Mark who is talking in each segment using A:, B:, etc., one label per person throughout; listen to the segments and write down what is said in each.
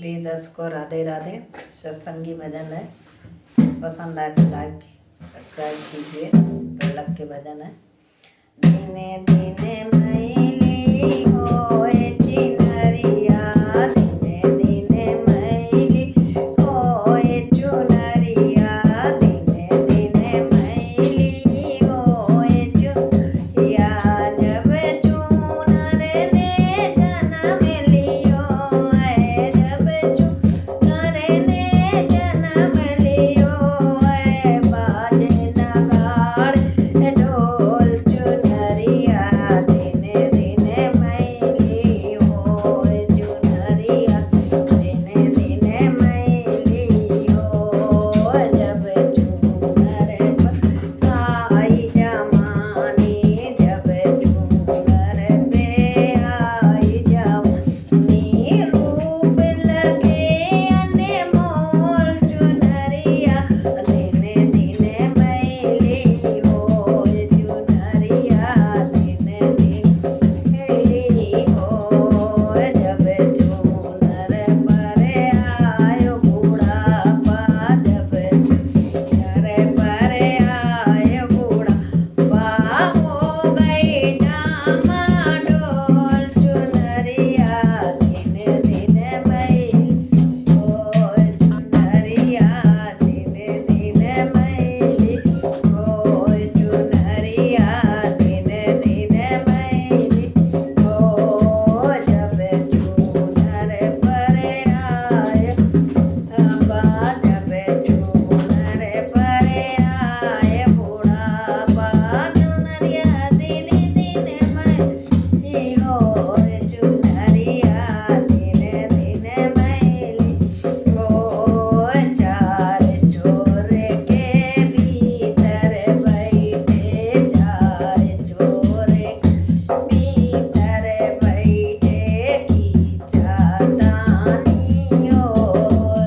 A: प्रिय दर्शकों, राधे राधे। सत्संगी भजन है, पसंद आए तो लाइक सब्सक्राइब कीजिए। ढोलक के भजन है। दिने दिने मैली होए चिनरिया, दिने दिने मैली होए चुनरिया, दिने दिने मैली होए चुनरिया। जब चुनर ने जन्म लियो है, जब चुनर ने जन्म लियो है, बाजे नगाड़ ढोल चुनरिया, दिने दिने मैली होए चुनरिया, दिने दिने मैली हो। जब चुनर पर आई जमानी, जब चुनर पे आई जमानी, रूप लगे अनमोल चुनरिया, दिने दिने मैली होए चुनरिया, दिने दिने मैली हो। जब चुनर पर आयो बुढ़ापा, जब चुनर पर आयो बुढ़ापा, हो गई डामाडोल चुनरिया, दिने दिने मैली होए चुनरिया, दिने दिने मैली होए चुनरिया, दिने दिने मैली हो। जब चुनर पर आए अम्बा, जब चुनर पर आए बुढ़ापा, चुनरिया दिने दिने मैली होए चुनरिया, दिने दिने मैली हो। चार चोर के भीतर बैठे, चार चोर के भीतर बैठे, खींचा तानी हो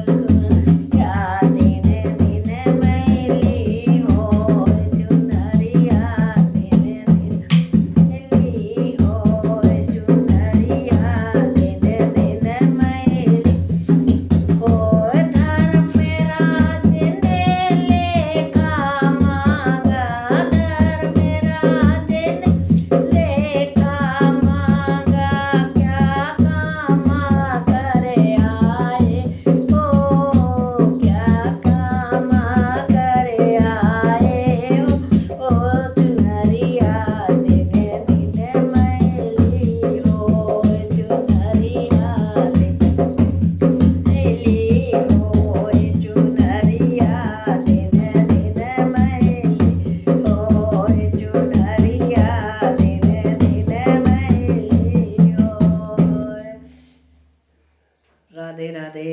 A: चुनरिया, दिने दिने मैली होए चुनरिया, दिने दिने मैली होए चुनरिया, दिने दिने मैली हो। धर्म राज ने लेखा मांगा, धर्म राज ने लेखा मांगा, क्या काम करे आए हो, क्या काम करे आए हो चुनरिया, दिने दिने मैली होए चुनरिया, मैली होए चुनरिया, दिने दिने मैली होए चुनरिया, दिने दिने मैली होए। राधे राधे।